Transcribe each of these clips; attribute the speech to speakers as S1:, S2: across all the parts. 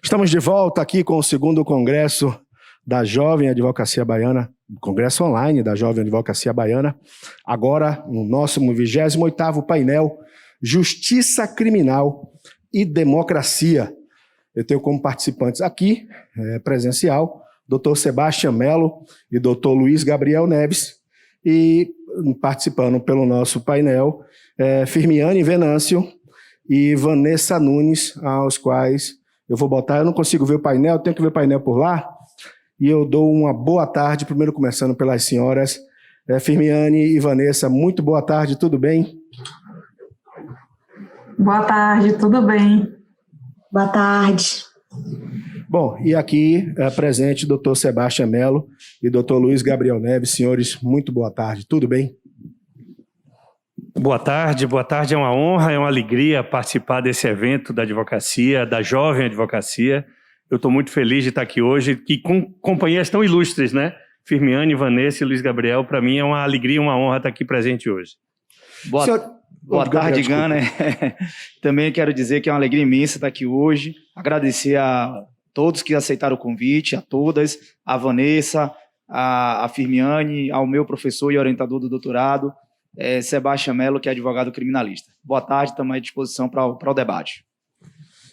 S1: Estamos de volta aqui com o segundo congresso da Jovem Advocacia Baiana, congresso online da Jovem Advocacia Baiana, agora no nosso 28º painel Justiça Criminal e Democracia. Eu tenho como participantes aqui, presencial, Dr. Sebastião Melo e Dr. Luiz Gabriel Neves, e participando pelo nosso painel, Firmiane Venâncio e Vanessa Nunes, aos quais eu vou botar, eu não consigo ver o painel, tenho que ver o painel por lá, e eu dou uma boa tarde, primeiro começando pelas senhoras, Firmiane e Vanessa, muito boa tarde, tudo bem?
S2: Boa tarde, tudo bem?
S3: Boa tarde.
S1: Bom, e aqui presente o Dr. Sebastião Melo e Dr. Luiz Gabriel Neves, senhores, muito boa tarde, tudo bem?
S4: Boa tarde, é uma honra, é uma alegria participar desse evento da advocacia, da Jovem Advocacia. Eu estou muito feliz de estar aqui hoje, e com companhias tão ilustres, né? Firmiane, Vanessa e Luiz Gabriel, para mim é uma alegria e uma honra estar aqui presente hoje.
S5: Boa tarde, Gana. Também quero dizer que é uma alegria imensa estar aqui hoje, agradecer a todos que aceitaram o convite, a todas, a Vanessa, a Firmiane, ao meu professor e orientador do doutorado, Sebastião Melo, que é advogado criminalista. Boa tarde, estamos à disposição para o debate.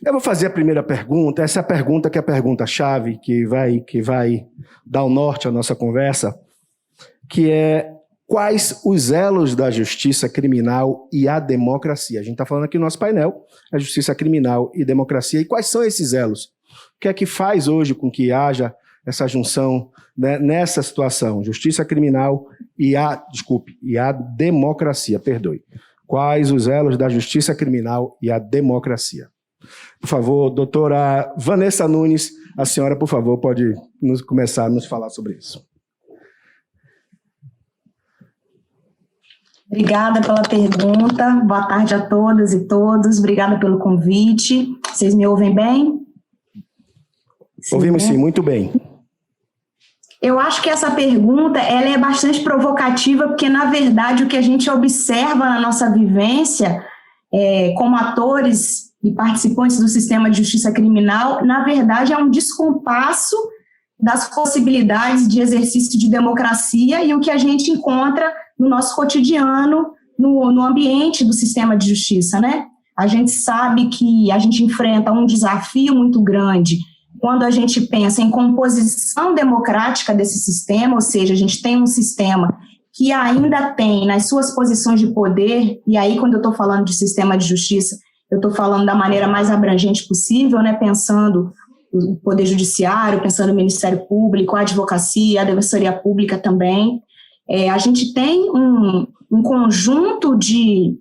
S1: Eu vou fazer a primeira pergunta, essa pergunta que é a pergunta-chave, que vai dar o norte à nossa conversa, que é quais os elos da justiça criminal e a democracia? A gente está falando aqui no nosso painel, a justiça criminal e democracia, e quais são esses elos? O que é que faz hoje com que haja essa junção, né, nessa situação, justiça criminal e a democracia, perdoe. Quais os elos da justiça criminal e a democracia? Por favor, doutora Vanessa Nunes, a senhora, por favor, pode começar a nos falar sobre isso.
S3: Obrigada pela pergunta, boa tarde a todas e todos, obrigada pelo convite. Vocês me ouvem bem?
S1: Ouvimos sim, muito bem.
S3: Eu acho que essa pergunta ela é bastante provocativa, porque, na verdade, o que a gente observa na nossa vivência como atores e participantes do sistema de justiça criminal, na verdade, é um descompasso das possibilidades de exercício de democracia e o que a gente encontra no nosso cotidiano, no ambiente do sistema de justiça, né? A gente sabe que a gente enfrenta um desafio muito grande quando a gente pensa em composição democrática desse sistema, ou seja, a gente tem um sistema que ainda tem nas suas posições de poder, e aí quando eu estou falando de sistema de justiça, eu estou falando da maneira mais abrangente possível, né, pensando o Poder Judiciário, pensando o Ministério Público, a Advocacia, a Defensoria Pública também. A gente tem um conjunto de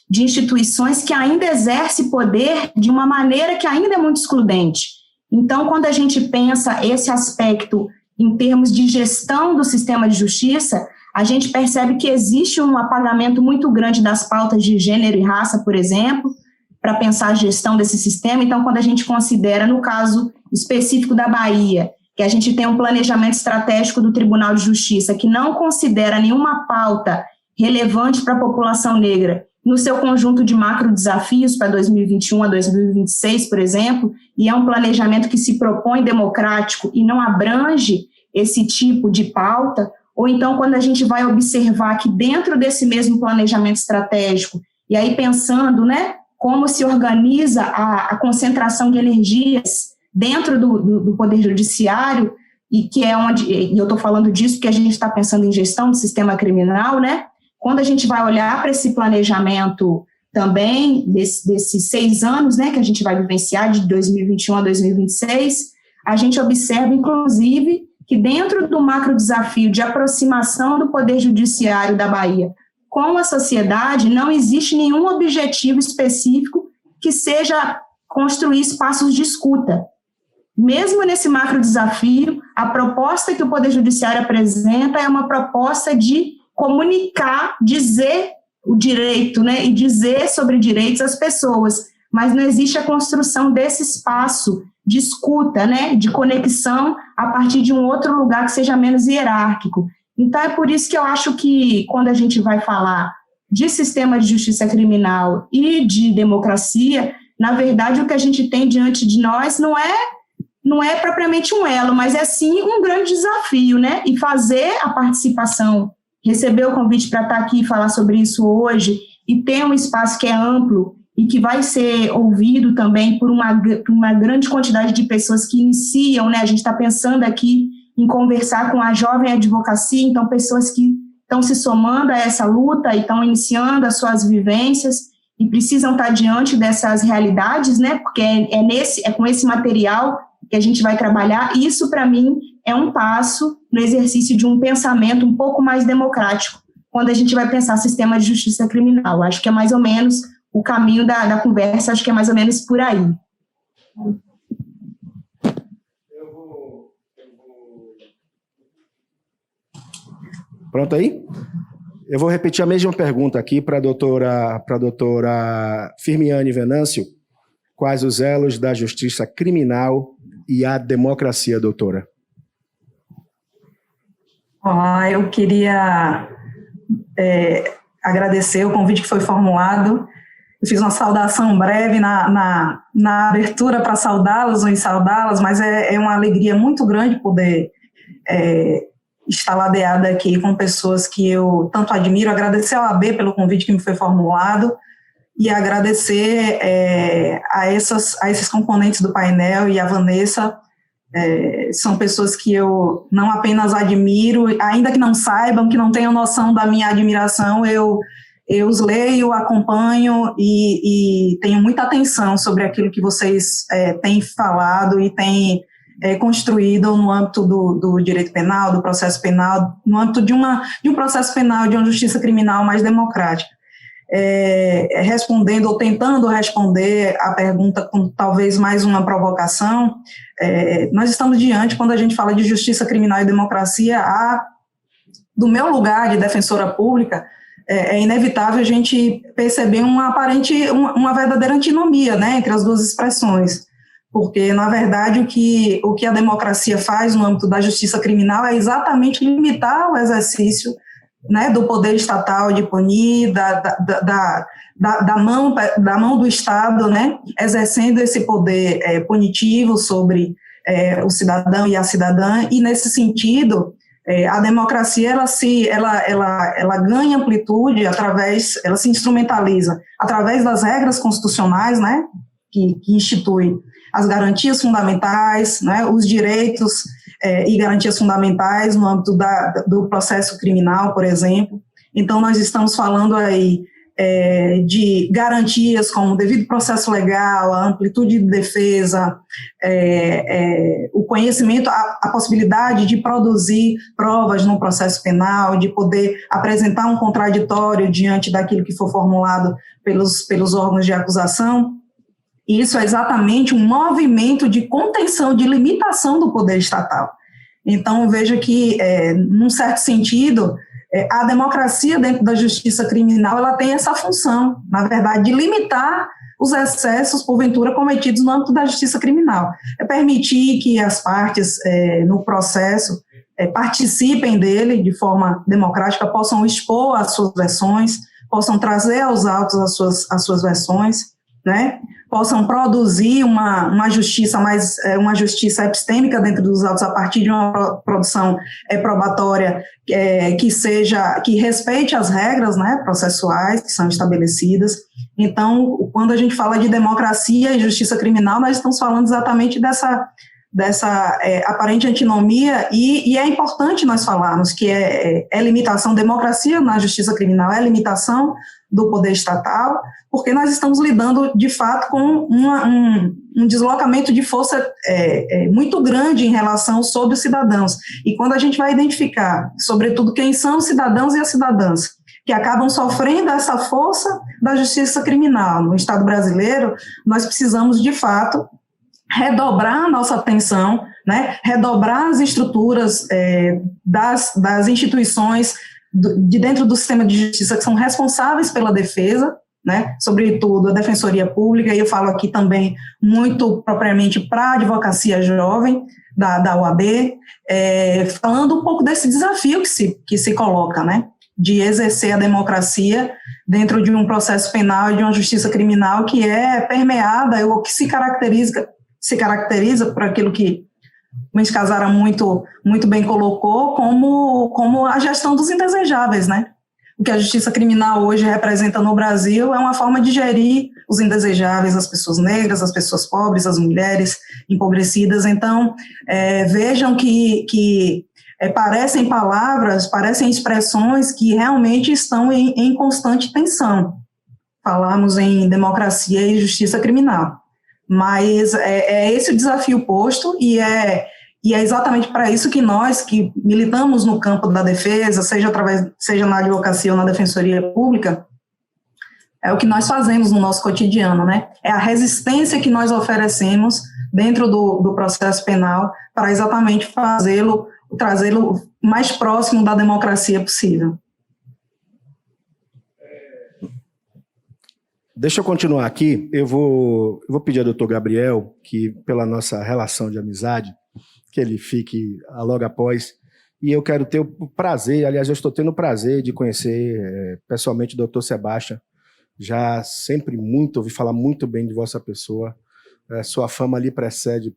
S3: instituições que ainda exerce poder de uma maneira que ainda é muito excludente. Então, quando a gente pensa esse aspecto em termos de gestão do sistema de justiça, a gente percebe que existe um apagamento muito grande das pautas de gênero e raça, por exemplo, para pensar a gestão desse sistema. Então, quando a gente considera, no caso específico da Bahia, que a gente tem um planejamento estratégico do Tribunal de Justiça que não considera nenhuma pauta relevante para a população negra no seu conjunto de macro desafios para 2021 a 2026, por exemplo, e é um planejamento que se propõe democrático e não abrange esse tipo de pauta, ou então quando a gente vai observar que dentro desse mesmo planejamento estratégico, e aí pensando, né, como se organiza a concentração de energias dentro do Poder Judiciário, e que é onde, e eu estou falando disso porque a gente está pensando em gestão do sistema criminal, né? Quando a gente vai olhar para esse planejamento também, desses 6 anos, né, que a gente vai vivenciar, de 2021 a 2026, a gente observa, inclusive, que dentro do macro desafio de aproximação do Poder Judiciário da Bahia com a sociedade, não existe nenhum objetivo específico que seja construir espaços de escuta. Mesmo nesse macro desafio, a proposta que o Poder Judiciário apresenta é uma proposta de comunicar, dizer o direito, né, e dizer sobre direitos às pessoas, mas não existe a construção desse espaço de escuta, né, de conexão a partir de um outro lugar que seja menos hierárquico. Então, é por isso que eu acho que, quando a gente vai falar de sistema de justiça criminal e de democracia, na verdade, o que a gente tem diante de nós não é não é propriamente um elo, mas é sim um grande desafio, né? E fazer a participação, receber o convite para estar aqui e falar sobre isso hoje, e ter um espaço que é amplo e que vai ser ouvido também por uma grande quantidade de pessoas que iniciam, né? A gente está pensando aqui em conversar com a jovem advocacia, então pessoas que estão se somando a essa luta e estão iniciando as suas vivências e precisam estar diante dessas realidades, né? Porque é com esse material que a gente vai trabalhar. Isso, para mim, é um passo no exercício de um pensamento um pouco mais democrático, quando a gente vai pensar sistema de justiça criminal. Acho que é mais ou menos o caminho da conversa, acho que é mais ou menos por aí.
S1: Pronto aí? Eu vou repetir a mesma pergunta aqui para a doutora Firmiane Venâncio. Quais os elos da justiça criminal e a democracia, doutora?
S2: Eu queria agradecer o convite que foi formulado. Eu fiz uma saudação breve na abertura para saudá-los e saudá-las, mas é uma alegria muito grande poder estar ladeada aqui com pessoas que eu tanto admiro. Agradecer ao AB pelo convite que me foi formulado e agradecer a esses componentes do painel e a Vanessa. São pessoas que eu não apenas admiro, ainda que não saibam, que não tenham noção da minha admiração, eu os leio, acompanho e tenho muita atenção sobre aquilo que vocês têm falado e têm construído no âmbito do direito penal, do processo penal, no âmbito de um processo penal, de uma justiça criminal mais democrática. Respondendo ou tentando responder a pergunta com talvez mais uma provocação, nós estamos diante, quando a gente fala de justiça criminal e democracia, do meu lugar de defensora pública, é inevitável a gente perceber uma verdadeira antinomia, né, entre as duas expressões, porque, na verdade, o que a democracia faz no âmbito da justiça criminal é exatamente limitar o exercício, né, do poder estatal de punir, da mão do Estado, né, exercendo esse poder punitivo sobre o cidadão e a cidadã, e nesse sentido, a democracia ela ganha amplitude ela se instrumentaliza através das regras constitucionais, né, que instituem as garantias fundamentais, né, os direitos e garantias fundamentais no âmbito do processo criminal, por exemplo. Então, nós estamos falando aí de garantias como o devido processo legal, a amplitude de defesa, o conhecimento, a possibilidade de produzir provas no processo penal, de poder apresentar um contraditório diante daquilo que for formulado pelos órgãos de acusação. Isso é exatamente um movimento de contenção, de limitação do poder estatal. Então, veja que, num certo sentido, a democracia dentro da justiça criminal, ela tem essa função, na verdade, de limitar os excessos, porventura, cometidos no âmbito da justiça criminal. É permitir que as partes, no processo, participem dele de forma democrática, possam expor as suas versões, possam trazer aos autos as suas versões, né? Possam produzir uma justiça uma justiça epistêmica dentro dos autos a partir de uma produção probatória que respeite as regras, né, processuais que são estabelecidas. Então, quando a gente fala de democracia e justiça criminal, nós estamos falando exatamente dessa aparente antinomia, e é importante nós falarmos que limitação, democracia na justiça criminal é limitação do poder estatal, porque nós estamos lidando, de fato, com um deslocamento de força muito grande em relação sobre os cidadãos. E quando a gente vai identificar, sobretudo, quem são os cidadãos e as cidadãs que acabam sofrendo essa força da justiça criminal no Estado brasileiro, nós precisamos, de fato, redobrar a nossa atenção, né, redobrar as estruturas das instituições de dentro do sistema de justiça que são responsáveis pela defesa, né, sobretudo a Defensoria Pública, e eu falo aqui também muito propriamente para a advocacia jovem da OAB, falando um pouco desse desafio que se coloca, né, de exercer a democracia dentro de um processo penal e de uma justiça criminal que é permeada, ou que se se caracteriza por aquilo que o Luiz Casara muito bem colocou, como a gestão dos indesejáveis, né? O que a justiça criminal hoje representa no Brasil é uma forma de gerir os indesejáveis, as pessoas negras, as pessoas pobres, as mulheres empobrecidas. Então, vejam que parecem palavras, parecem expressões que realmente estão em constante tensão. Falamos em democracia e justiça criminal. Mas é esse o desafio posto e é exatamente para isso que nós, que militamos no campo da defesa, seja na advocacia ou na defensoria pública, é o que nós fazemos no nosso cotidiano, né? É a resistência que nós oferecemos dentro do processo penal para exatamente trazê-lo mais próximo da democracia possível.
S1: Deixa eu continuar aqui. Eu vou pedir ao doutor Gabriel que, pela nossa relação de amizade, que ele fique logo após. E eu quero ter o prazer, aliás, eu estou tendo o prazer de conhecer pessoalmente o doutor Sebastião. Já sempre ouvi falar muito bem de vossa pessoa. Sua fama lhe precede,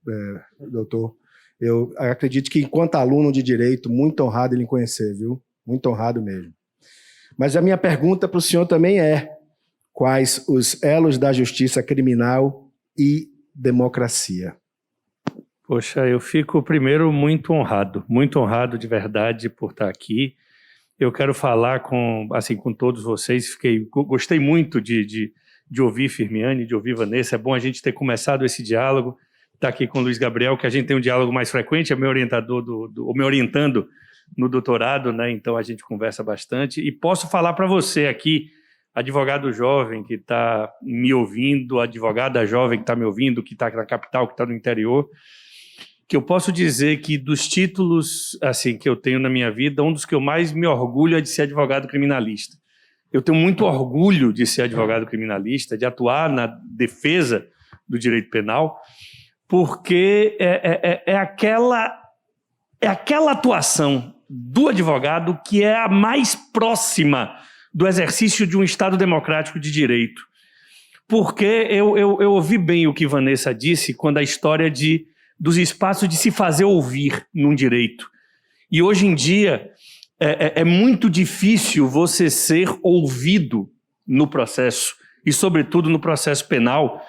S1: doutor. Eu acredito que, enquanto aluno de direito, muito honrado em lhe conhecer, viu? Muito honrado mesmo. Mas a minha pergunta para o senhor também é: quais os elos da justiça criminal e democracia?
S4: Poxa, eu fico primeiro muito honrado de verdade por estar aqui. Eu quero falar com todos vocês. Gostei muito de ouvir Firmiane, de ouvir Vanessa. É bom a gente ter começado esse diálogo. Estar aqui com o Luiz Gabriel, que a gente tem um diálogo mais frequente, é meu orientador, me orientando no doutorado, né? Então a gente conversa bastante. E posso falar para você aqui, advogado jovem que está me ouvindo, advogada jovem que está me ouvindo, que está na capital, que está no interior, que eu posso dizer que dos títulos que eu tenho na minha vida, um dos que eu mais me orgulho é de ser advogado criminalista. Eu tenho muito orgulho de ser advogado criminalista, de atuar na defesa do direito penal, porque é aquela atuação do advogado que é a mais próxima do exercício de um Estado democrático de direito. Porque eu ouvi bem o que Vanessa disse quando a história dos espaços de se fazer ouvir num direito. E hoje em dia é muito difícil você ser ouvido no processo, e sobretudo no processo penal,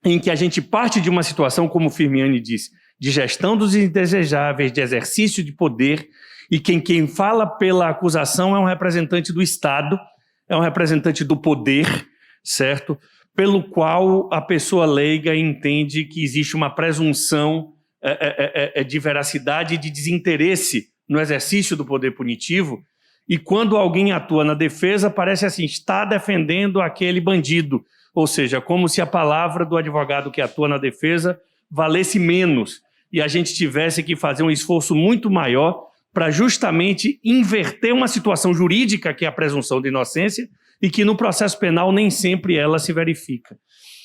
S4: em que a gente parte de uma situação, como Firmiane disse, de gestão dos indesejáveis, de exercício de poder, e quem fala pela acusação é um representante do Estado, é um representante do poder, certo? Pelo qual a pessoa leiga entende que existe uma presunção de veracidade e de desinteresse no exercício do poder punitivo, e quando alguém atua na defesa, parece assim, está defendendo aquele bandido, ou seja, como se a palavra do advogado que atua na defesa valesse menos, e a gente tivesse que fazer um esforço muito maior para justamente inverter uma situação jurídica, que é a presunção de inocência, e que no processo penal nem sempre ela se verifica.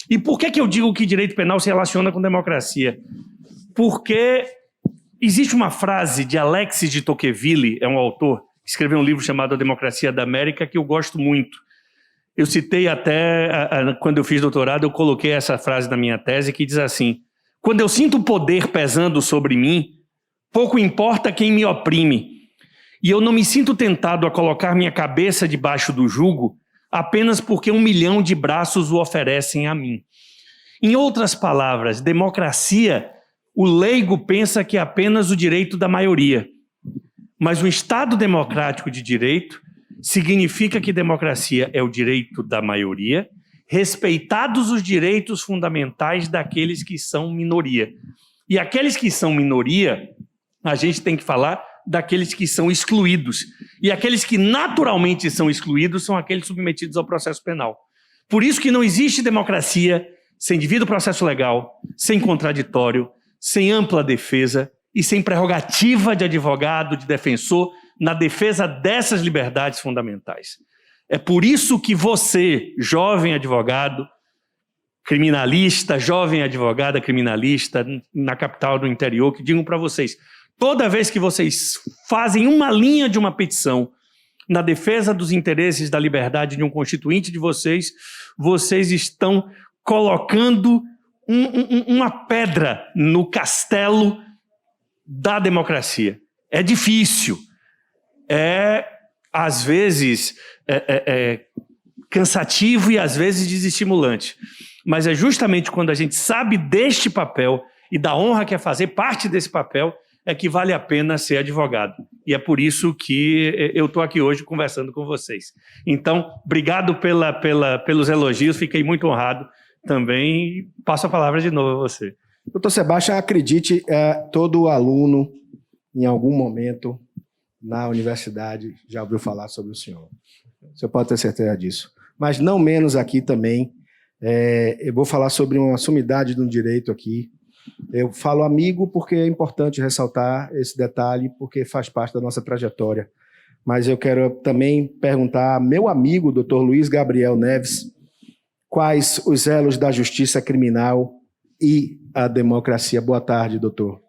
S4: E por que eu digo que direito penal se relaciona com democracia? Porque existe uma frase de Alexis de Tocqueville, é um autor, que escreveu um livro chamado A Democracia da América, que eu gosto muito. Eu citei até, quando eu fiz doutorado, eu coloquei essa frase na minha tese, que diz assim: quando eu sinto o poder pesando sobre mim, pouco importa quem me oprime, e eu não me sinto tentado a colocar minha cabeça debaixo do jugo, apenas porque 1 milhão de braços o oferecem a mim. Em outras palavras, democracia, o leigo pensa que é apenas o direito da maioria. Mas o Estado democrático de direito significa que democracia é o direito da maioria, respeitados os direitos fundamentais daqueles que são minoria. E aqueles que são minoria, a gente tem que falar daqueles que são excluídos. E aqueles que naturalmente são excluídos são aqueles submetidos ao processo penal. Por isso que não existe democracia sem devido processo legal, sem contraditório, sem ampla defesa e sem prerrogativa de advogado, de defensor, na defesa dessas liberdades fundamentais. É por isso que você, jovem advogado, criminalista, jovem advogada criminalista, na capital do interior, que digo para vocês, toda vez que vocês fazem uma linha de uma petição na defesa dos interesses da liberdade de um constituinte de vocês, vocês estão colocando uma pedra no castelo da democracia. É difícil. Às vezes, cansativo e às vezes desestimulante. Mas é justamente quando a gente sabe deste papel e da honra que é fazer parte desse papel é que vale a pena ser advogado. E é por isso que eu estou aqui hoje conversando com vocês. Então, obrigado pelos elogios, fiquei muito honrado também e passo a palavra de novo a você.
S1: Doutor Sebastião, acredite, todo aluno, em algum momento, na universidade, já ouviu falar sobre o senhor. Você pode ter certeza disso. Mas não menos aqui também, eu vou falar sobre uma sumidade de um direito aqui. Eu falo amigo porque é importante ressaltar esse detalhe, porque faz parte da nossa trajetória. Mas eu quero também perguntar ao meu amigo, doutor Luiz Gabriel Neves, quais os elos da justiça criminal e a democracia. Boa tarde, doutor.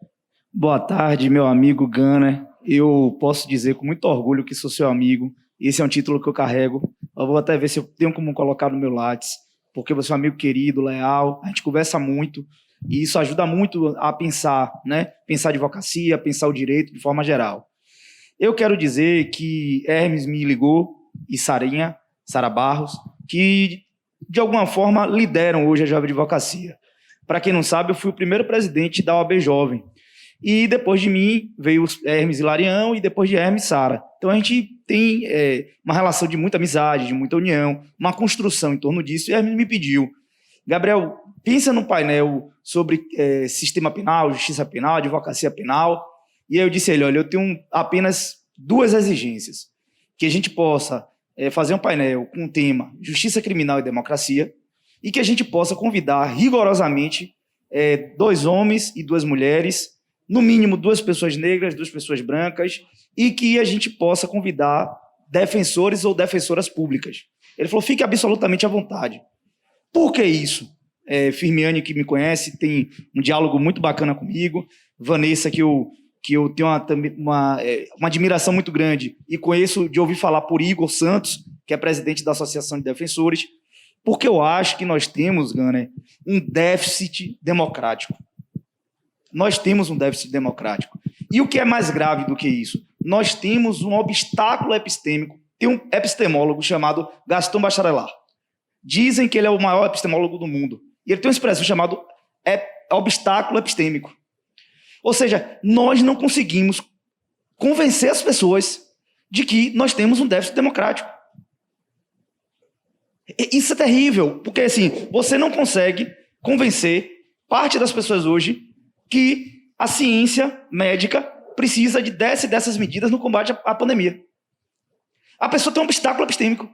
S5: Boa tarde, meu amigo Gunner. Eu posso dizer com muito orgulho que sou seu amigo. Esse é um título que eu carrego. Eu vou até ver se eu tenho como colocar no meu Lattes, porque você é um amigo querido, leal, a gente conversa muito, e isso ajuda muito a pensar, né? Pensar a advocacia, pensar o direito de forma geral. Eu quero dizer que Hermes me ligou, e Sara Barros, que de alguma forma lideram hoje a Jovem Advocacia. Para quem não sabe, eu fui o primeiro presidente da OAB Jovem. E depois de mim veio Hermes e Larião, e depois de Hermes, Sara. Então a gente tem uma relação de muita amizade, de muita união, uma construção em torno disso. E Hermes me pediu, Gabriel, pensa num painel sobre sistema penal, justiça penal, advocacia penal. E aí eu disse a ele, olha, eu tenho apenas 2 exigências. Que a gente possa fazer um painel com o tema justiça criminal e democracia, e que a gente possa convidar rigorosamente 2 homens e 2 mulheres, no mínimo 2 pessoas negras, 2 pessoas brancas, e que a gente possa convidar defensores ou defensoras públicas. Ele falou, fique absolutamente à vontade. Por que isso? Firmiane, que me conhece, tem um diálogo muito bacana comigo. Vanessa, que eu tenho uma admiração muito grande e conheço de ouvir falar por Igor Santos, que é presidente da Associação de Defensores, porque eu acho que nós temos, Gunner, um déficit democrático. Nós temos um déficit democrático. E o que é mais grave do que isso? Nós temos um obstáculo epistêmico. Tem um epistemólogo chamado Gaston Bachelard. Dizem que ele é o maior epistemólogo do mundo. E ele tem uma expressão chamada obstáculo epistêmico. Ou seja, nós não conseguimos convencer as pessoas de que nós temos um déficit democrático. Isso é terrível, porque assim, você não consegue convencer parte das pessoas hoje que a ciência médica precisa de dessas medidas no combate à pandemia. A pessoa tem um obstáculo epistêmico.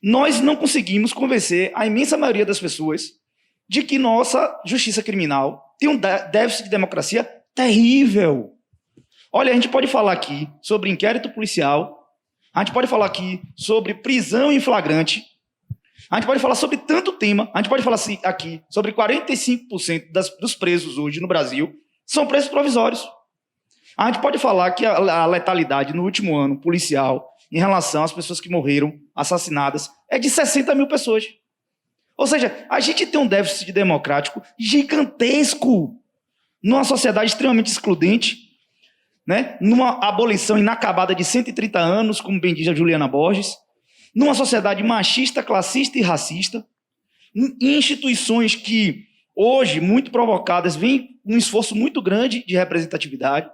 S5: Nós não conseguimos convencer a imensa maioria das pessoas de que nossa justiça criminal tem um déficit de democracia terrível. Olha, a gente pode falar aqui sobre inquérito policial, a gente pode falar aqui sobre prisão em flagrante, a gente pode falar sobre tanto tema, a gente pode falar aqui sobre 45% dos presos hoje no Brasil são presos provisórios. A gente pode falar que a letalidade no último ano policial em relação às pessoas que morreram assassinadas é de 60 mil pessoas. Ou seja, a gente tem um déficit democrático gigantesco numa sociedade extremamente excludente, né? Numa abolição inacabada de 130 anos, como bem diz a Juliana Borges, numa sociedade machista, classista e racista, em instituições que hoje, muito provocadas, vêm um esforço muito grande de representatividade,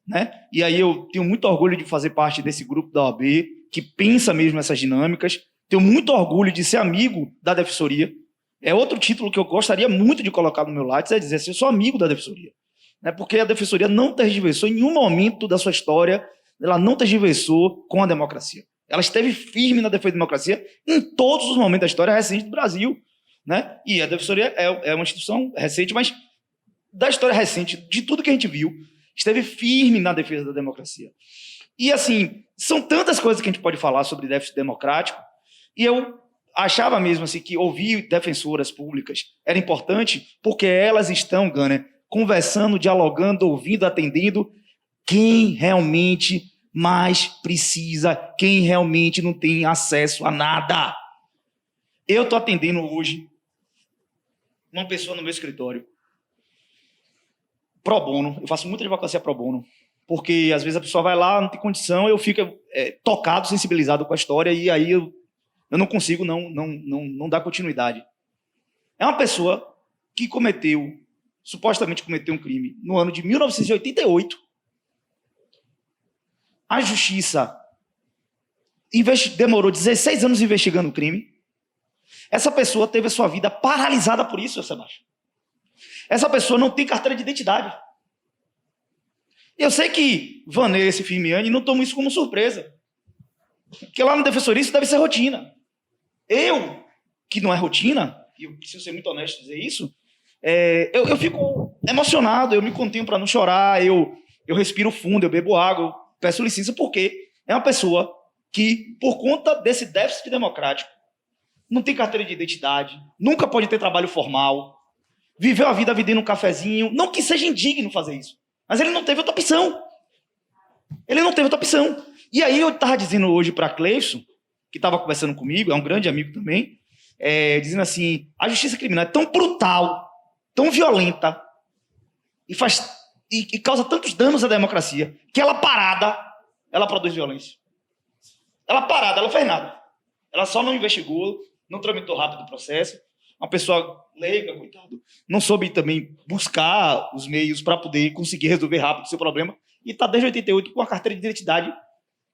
S5: né? E aí eu tenho muito orgulho de fazer parte desse grupo da OAB, que pensa mesmo essas dinâmicas. Tenho muito orgulho de ser amigo da Defensoria. É outro título que eu gostaria muito de colocar no meu Lattes, é dizer assim, eu sou amigo da Defensoria. Né? Porque a Defensoria não tergiversou em nenhum momento da sua história, ela não tergiversou com a democracia. Ela esteve firme na defesa da democracia em todos os momentos da história recente do Brasil. Né? E a Defensoria é uma instituição recente, mas da história recente, de tudo que a gente viu, esteve firme na defesa da democracia. E, assim, são tantas coisas que a gente pode falar sobre déficit democrático, e eu achava mesmo assim, que ouvir defensoras públicas era importante, porque elas estão, Gunner, conversando, dialogando, ouvindo, atendendo quem realmente mais precisa, quem realmente não tem acesso a nada. Eu estou atendendo hoje uma pessoa no meu escritório, pro bono, eu faço muita advocacia pro bono, porque às vezes a pessoa vai lá, não tem condição, eu fico tocado, sensibilizado com a história, e aí eu não consigo não dar continuidade. É uma pessoa que supostamente cometeu um crime no ano de 1988. A justiça demorou 16 anos investigando o crime. Essa pessoa teve a sua vida paralisada por isso, Sebastião. Essa pessoa não tem carteira de identidade. Eu sei que Vanessa e Firmiani não tomam isso como surpresa. Porque lá no Defensoria isso deve ser rotina. Eu, que não é rotina, e eu preciso ser muito honesto em dizer isso, eu fico emocionado, eu me contenho para não chorar, eu respiro fundo, eu bebo água, eu peço licença, porque é uma pessoa que, por conta desse déficit democrático, não tem carteira de identidade, nunca pode ter trabalho formal, viveu a vida vendendo um cafezinho, não que seja indigno fazer isso, mas ele não teve outra opção. Ele não teve outra opção. E aí eu estava dizendo hoje para Cleison, que estava conversando comigo, é um grande amigo também, dizendo assim, a justiça criminal é tão brutal, tão violenta, e causa tantos danos à democracia, que ela parada, ela produz violência. Ela parada, ela não fez nada. Ela só não investigou, não tramitou rápido o processo. Uma pessoa leiga, coitado, não soube também buscar os meios para poder conseguir resolver rápido o seu problema. E está desde 88 com a carteira de identidade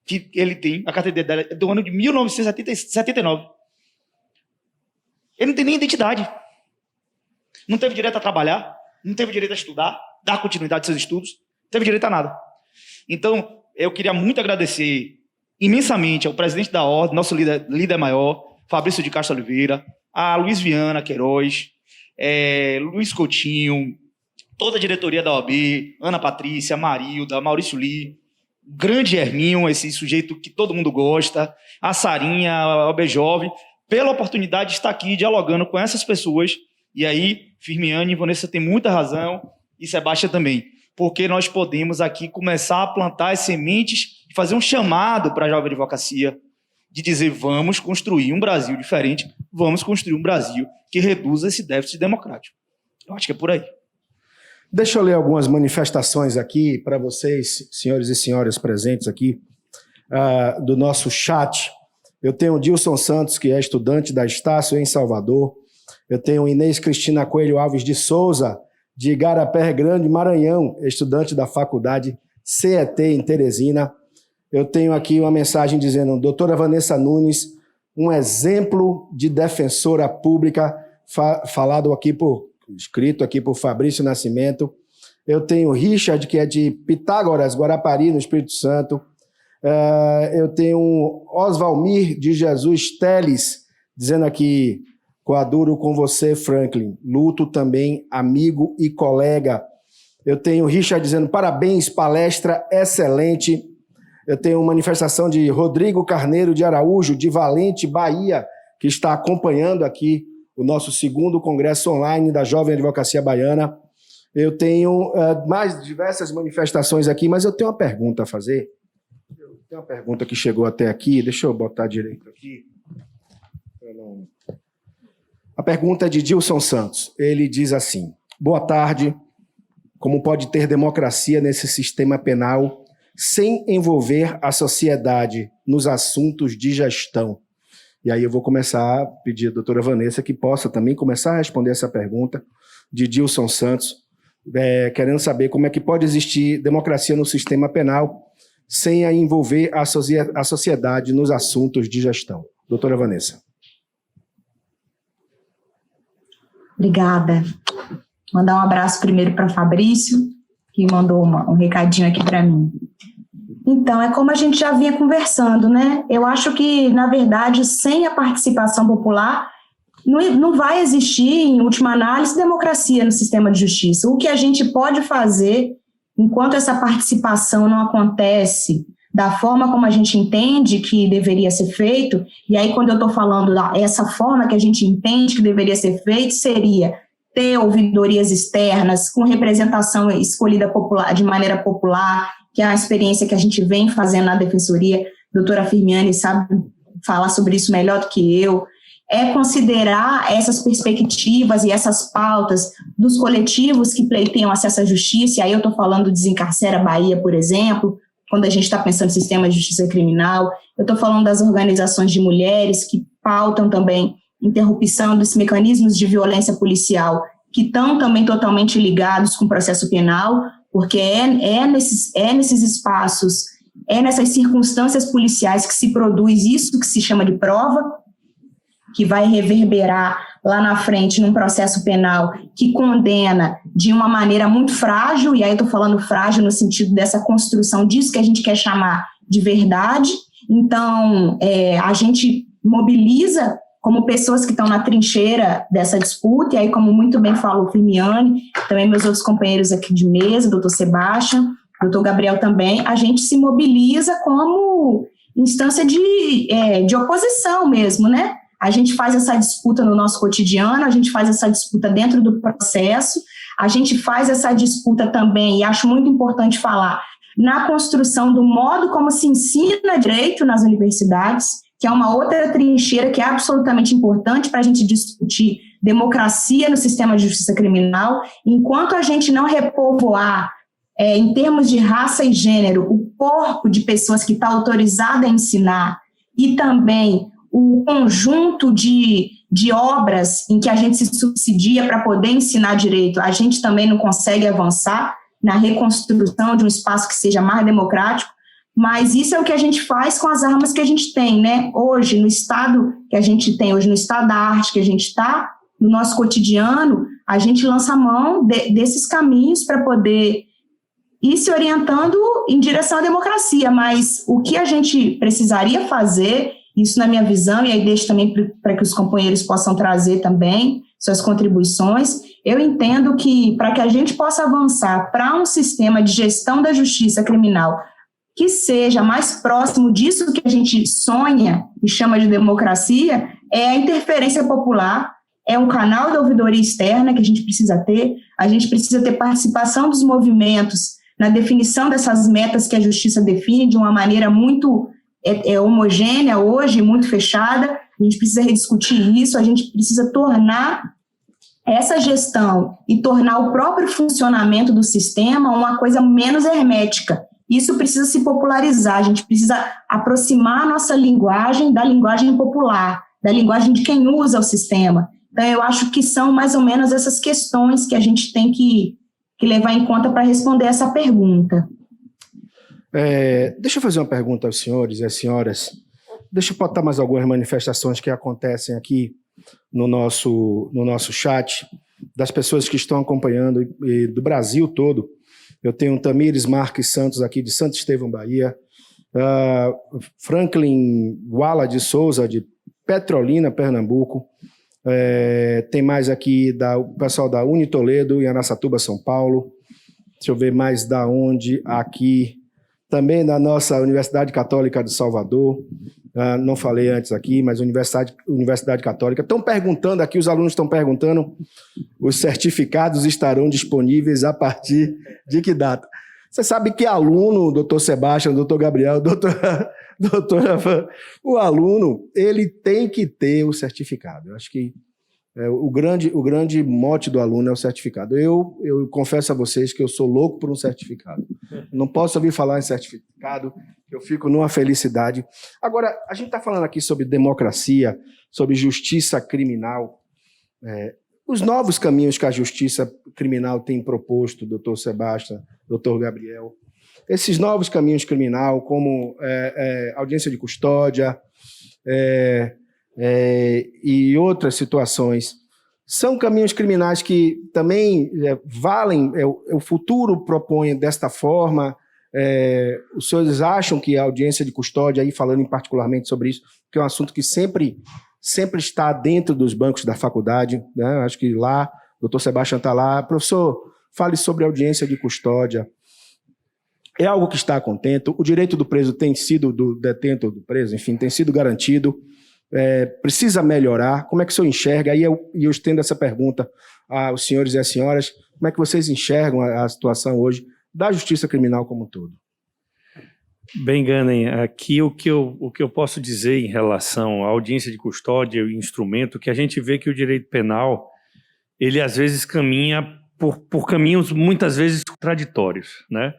S5: que ele tem. A carteira dele é do ano de 1979. Ele não tem nem identidade. Não teve direito a trabalhar, não teve direito a estudar, dar continuidade aos seus estudos, não teve direito a nada. Então, eu queria muito agradecer imensamente ao presidente da Ordem, nosso líder maior, Fabrício de Castro Oliveira, a Luiz Viana Queiroz, Luiz Coutinho, toda a diretoria da OAB, Ana Patrícia, Marilda, Maurício Lee, grande Herminho, esse sujeito que todo mundo gosta, a Sarinha, a OAB Jovem, pela oportunidade de estar aqui dialogando com essas pessoas. E aí, Firmiani e Vanessa têm muita razão, e Sebastião também, porque nós podemos aqui começar a plantar as sementes e fazer um chamado para a jovem advocacia, de dizer, vamos construir um Brasil diferente, vamos construir um Brasil que reduza esse déficit democrático. Eu acho que é por aí.
S1: Deixa eu ler algumas manifestações aqui para vocês, senhores e senhoras presentes aqui, do nosso chat. Eu tenho o Dilson Santos, que é estudante da Estácio, em Salvador. Eu tenho Inês Cristina Coelho Alves de Souza, de Igarapé Grande, Maranhão, estudante da faculdade CET em Teresina. Eu tenho aqui uma mensagem dizendo, doutora Vanessa Nunes, um exemplo de defensora pública, escrito aqui por Fabrício Nascimento. Eu tenho Richard, que é de Pitágoras, Guarapari, no Espírito Santo. Eu tenho Osvalmir de Jesus Teles, dizendo aqui, coaduro com você, Franklin. Luto também, amigo e colega. Eu tenho Richard dizendo, parabéns, palestra excelente. Eu tenho uma manifestação de Rodrigo Carneiro de Araújo, de Valente, Bahia, que está acompanhando aqui o nosso 2º Congresso Online da Jovem Advocacia Baiana. Eu tenho mais diversas manifestações aqui, mas eu tenho uma pergunta a fazer. Tem uma pergunta que chegou até aqui, deixa eu botar direito aqui. A pergunta é de Dilson Santos. Ele diz assim, boa tarde, como pode ter democracia nesse sistema penal sem envolver a sociedade nos assuntos de gestão? E aí eu vou começar a pedir à doutora Vanessa que possa também começar a responder essa pergunta de Dilson Santos, querendo saber como é que pode existir democracia no sistema penal sem envolver a sociedade nos assuntos de gestão. Doutora Vanessa.
S3: Obrigada. Mandar um abraço primeiro para Fabrício, que mandou um recadinho aqui para mim. Então, é como a gente já vinha conversando, né? Eu acho que, na verdade, sem a participação popular, não vai existir, em última análise, democracia no sistema de justiça. O que a gente pode fazer, enquanto essa participação não acontece da forma como a gente entende que deveria ser feito, e aí quando eu estou falando essa forma que a gente entende que deveria ser feito, seria ter ouvidorias externas com representação escolhida de maneira popular, que é a experiência que a gente vem fazendo na Defensoria. A doutora Firmiani sabe falar sobre isso melhor do que eu. é considerar essas perspectivas e essas pautas dos coletivos que pleiteiam acesso à justiça, e aí eu estou falando do Desencarcera Bahia, por exemplo, quando a gente está pensando em sistema de justiça criminal, eu estou falando das organizações de mulheres que pautam também interrupção dos mecanismos de violência policial, que estão também totalmente ligados com o processo penal, porque é nesses espaços, é nessas circunstâncias policiais que se produz isso que se chama de prova, que vai reverberar lá na frente num processo penal que condena de uma maneira muito frágil, e aí estou falando frágil no sentido dessa construção disso que a gente quer chamar de verdade. Então, a gente mobiliza como pessoas que estão na trincheira dessa disputa, e aí, como muito bem falou o Firmiani, também meus outros companheiros aqui de mesa, doutor Sebastião, doutor Gabriel também, a gente se mobiliza como instância de oposição mesmo, né? A gente faz essa disputa no nosso cotidiano, a gente faz essa disputa dentro do processo, a gente faz essa disputa também, e acho muito importante falar, na construção do modo como se ensina direito nas universidades, que é uma outra trincheira que é absolutamente importante para a gente discutir democracia no sistema de justiça criminal. Enquanto a gente não repovoar, em termos de raça e gênero, o corpo de pessoas que está autorizada a ensinar e também o conjunto de obras em que a gente se subsidia para poder ensinar direito, a gente também não consegue avançar na reconstrução de um espaço que seja mais democrático, mas isso é o que a gente faz com as armas que a gente tem, né? Hoje, no estado que a gente tem, hoje no estado da arte que a gente está, no nosso cotidiano, a gente lança a mão desses caminhos para poder ir se orientando em direção à democracia, mas o que a gente precisaria fazer, isso na minha visão, e aí deixo também para que os companheiros possam trazer também suas contribuições, eu entendo que para que a gente possa avançar para um sistema de gestão da justiça criminal que seja mais próximo disso que a gente sonha e chama de democracia, é a interferência popular, é um canal de ouvidoria externa que a gente precisa ter participação dos movimentos na definição dessas metas que a justiça define de uma maneira muito homogênea hoje, muito fechada. A gente precisa rediscutir isso, a gente precisa tornar essa gestão e tornar o próprio funcionamento do sistema uma coisa menos hermética. Isso precisa se popularizar, a gente precisa aproximar a nossa linguagem da linguagem popular, da linguagem de quem usa o sistema. Então, eu acho que são mais ou menos essas questões que a gente tem que levar em conta para responder essa pergunta.
S1: Deixa eu fazer uma pergunta aos senhores e às senhoras. Deixa eu botar mais algumas manifestações que acontecem aqui no nosso chat, das pessoas que estão acompanhando e do Brasil todo. Eu tenho Tamires Marques Santos aqui de Santo Estevão, Bahia, Franklin Wala de Souza de Petrolina, Pernambuco, tem mais aqui o pessoal da Unitoledo em Araçatuba, São Paulo. Deixa eu ver mais da onde aqui, também da nossa Universidade Católica de Salvador, não falei antes aqui, mas Universidade Católica. Estão perguntando aqui, os alunos estão perguntando, os certificados estarão disponíveis a partir de que data? Você sabe que aluno, doutor Sebastião, doutor Gabriel, o aluno, ele tem que ter o certificado. Eu acho que o grande mote do aluno é o certificado. Eu confesso a vocês que eu sou louco por um certificado. Não posso ouvir falar em certificado, eu fico numa felicidade. Agora, a gente está falando aqui sobre democracia, sobre justiça criminal. Os novos caminhos que a justiça criminal tem proposto, doutor Sebastião, doutor Gabriel, esses novos caminhos criminal, como audiência de custódia e outras situações, são caminhos criminais que também valem, o futuro propõe desta forma. Os senhores acham que a audiência de custódia, aí falando particularmente sobre isso, que é um assunto que sempre está dentro dos bancos da faculdade, né? Acho que lá, o doutor Sebastião está lá. Professor, fale sobre a audiência de custódia. É algo que está contento, o direito do preso tem sido, do detento do preso, enfim, tem sido garantido, precisa melhorar. Como é que o senhor enxerga? Aí eu estendo essa pergunta aos senhores e às senhoras, como é que vocês enxergam a situação hoje da justiça criminal como um todo?
S4: Bem, Ganem, aqui o que eu posso dizer em relação à audiência de custódia e o instrumento, que a gente vê que o direito penal, ele às vezes caminha por caminhos muitas vezes contraditórios, né?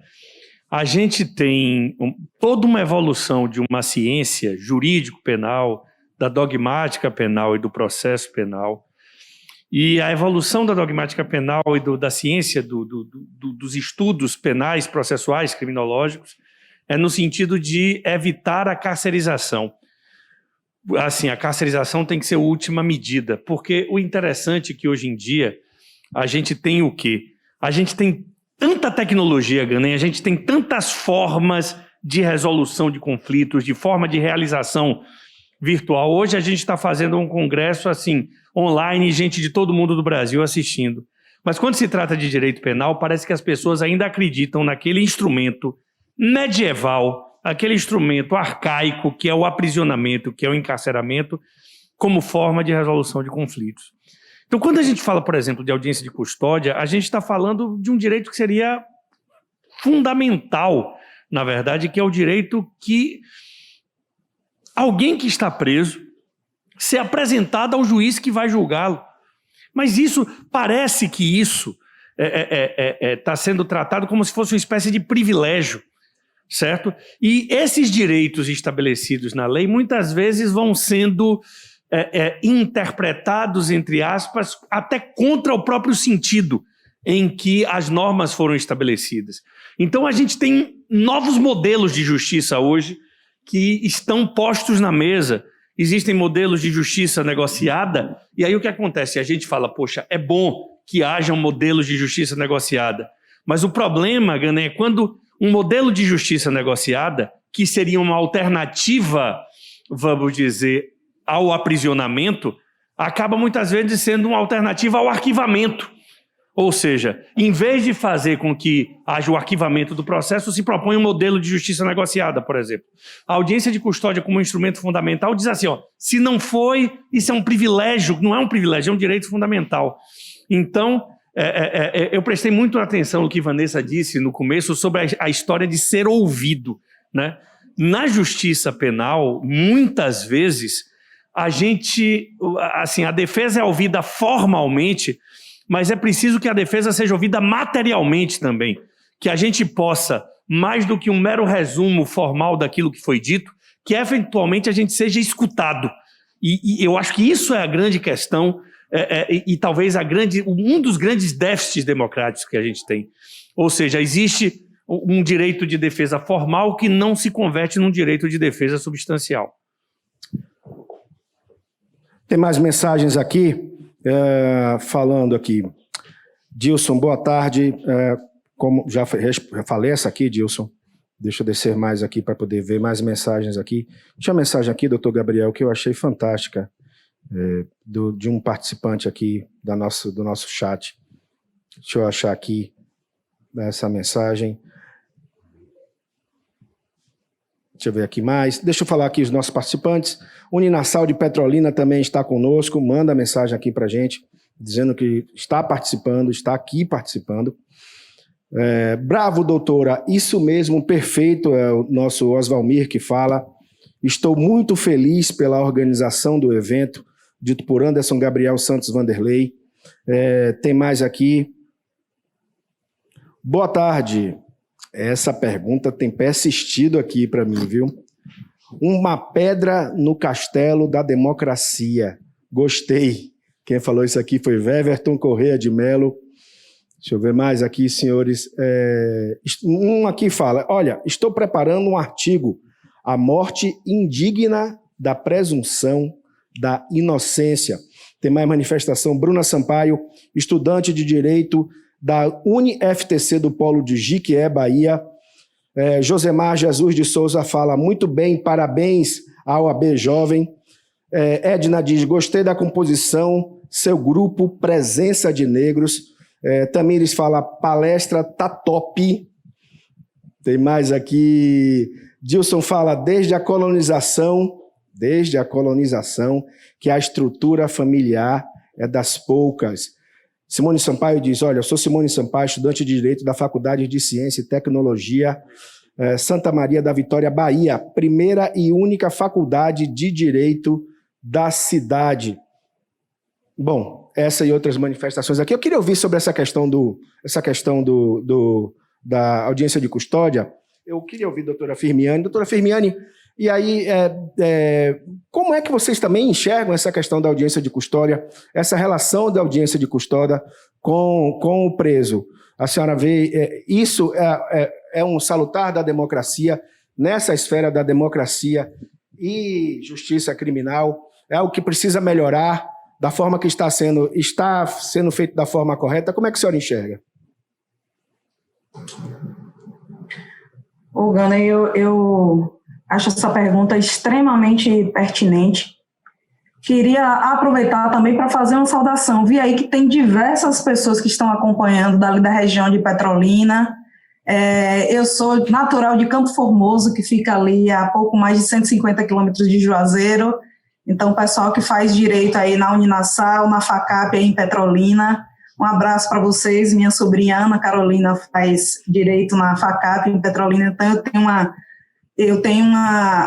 S4: A gente tem toda uma evolução de uma ciência jurídico-penal, da dogmática penal e do processo penal, e a evolução da dogmática penal e da ciência dos estudos penais, processuais, criminológicos, é no sentido de evitar a carcerização. Assim, a carcerização tem que ser a última medida, porque o interessante é que hoje em dia a gente tem o quê? A gente tem tanta tecnologia, Ganem, a gente tem tantas formas de resolução de conflitos, de forma de realização virtual. Hoje a gente está fazendo um congresso assim, online, gente de todo mundo do Brasil assistindo. Mas quando se trata de direito penal, parece que as pessoas ainda acreditam naquele instrumento medieval, aquele instrumento arcaico que é o aprisionamento, que é o encarceramento, como forma de resolução de conflitos. Então, quando a gente fala, por exemplo, de audiência de custódia, a gente está falando de um direito que seria fundamental, na verdade, que é o direito que alguém que está preso ser apresentado ao juiz que vai julgá-lo. Mas isso, parece que isso está sendo tratado como se fosse uma espécie de privilégio, certo? E esses direitos estabelecidos na lei muitas vezes vão sendo interpretados, entre aspas, até contra o próprio sentido em que as normas foram estabelecidas. Então a gente tem novos modelos de justiça hoje que estão postos na mesa. Existem modelos de justiça negociada, e aí o que acontece? A gente fala, poxa, é bom que hajam modelos de justiça negociada, mas o problema, Ganem, é quando um modelo de justiça negociada, que seria uma alternativa, vamos dizer, ao aprisionamento, acaba muitas vezes sendo uma alternativa ao arquivamento. Ou seja, em vez de fazer com que haja o arquivamento do processo, se propõe um modelo de justiça negociada, por exemplo. A audiência de custódia como instrumento fundamental diz assim, ó, se não foi, isso é um privilégio, não é um privilégio, é um direito fundamental. Então, eu prestei muito atenção no que Vanessa disse no começo sobre a história de ser ouvido, né? Na justiça penal, muitas vezes, a defesa é ouvida formalmente, mas é preciso que a defesa seja ouvida materialmente também, que a gente possa, mais do que um mero resumo formal daquilo que foi dito, que eventualmente a gente seja escutado. E eu acho que isso é a grande questão, e talvez um dos grandes déficits democráticos que a gente tem. Ou seja, existe um direito de defesa formal que não se converte num direito de defesa substancial.
S1: Tem mais mensagens aqui. Falando aqui, Dilson, boa tarde. Como já falei essa aqui, Dilson, deixa eu descer mais aqui para poder ver mais mensagens aqui. Tinha uma mensagem aqui, doutor Gabriel, que eu achei fantástica, de um participante aqui do nosso chat. Deixa eu achar aqui essa mensagem. Deixa eu ver aqui mais. Deixa eu falar aqui os nossos participantes. Uninassal de Petrolina também está conosco. Manda mensagem aqui para a gente, dizendo que está participando, está aqui participando. Bravo, doutora. Isso mesmo, perfeito. É o nosso Osvalmir que fala. Estou muito feliz pela organização do evento, dito por Anderson Gabriel Santos Vanderlei. Tem mais aqui. Boa tarde. Essa pergunta tem persistido aqui para mim, viu? Uma pedra no castelo da democracia. Gostei. Quem falou isso aqui foi Weverton Correia de Melo. Deixa eu ver mais aqui, senhores. Um aqui fala, olha, estou preparando um artigo, A Morte Indigna da Presunção da Inocência. Tem mais manifestação. Bruna Sampaio, estudante de Direito da UniFTC do Polo de Jiquié, Bahia. Josemar Jesus de Souza fala, muito bem, parabéns ao AB Jovem. Edna diz, gostei da composição, seu grupo, presença de negros. Tamires fala, palestra tá top. Tem mais aqui. Dilson fala, desde a colonização, que a estrutura familiar é das poucas. Simone Sampaio diz, olha, eu sou Simone Sampaio, estudante de Direito da Faculdade de Ciência e Tecnologia Santa Maria da Vitória, Bahia, primeira e única faculdade de direito da cidade. Bom, essa e outras manifestações aqui. Eu queria ouvir sobre essa questão da audiência de custódia. Eu queria ouvir a doutora Firmiani. Doutora Firmiani, e aí, como é que vocês também enxergam essa questão da audiência de custódia, essa relação da audiência de custódia com o preso? A senhora vê, isso é um salutar da democracia, nessa esfera da democracia e justiça criminal, é o que precisa melhorar da forma que está sendo feito da forma correta? Como é que a senhora enxerga?
S2: Gana, eu acho essa pergunta extremamente pertinente. Queria aproveitar também para fazer uma saudação. Vi aí que tem diversas pessoas que estão acompanhando dali da região de Petrolina. Eu sou natural de Campo Formoso, que fica ali a pouco mais de 150 quilômetros de Juazeiro. Então, o pessoal que faz direito aí na Uninassal, na FACAP aí em Petrolina, um abraço para vocês. Minha sobrinha Ana Carolina faz direito na FACAP em Petrolina, então eu tenho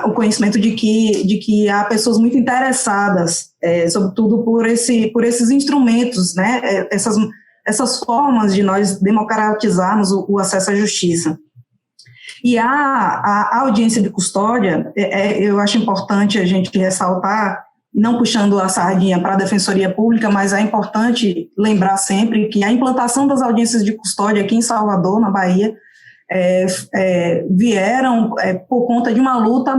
S2: o conhecimento de que há pessoas muito interessadas, sobretudo por esses instrumentos, né, essas formas de nós democratizarmos o acesso à justiça. E a audiência de custódia, eu acho importante a gente ressaltar, não puxando a sardinha para a Defensoria Pública, mas é importante lembrar sempre que a implantação das audiências de custódia aqui em Salvador, na Bahia, vieram por conta de uma luta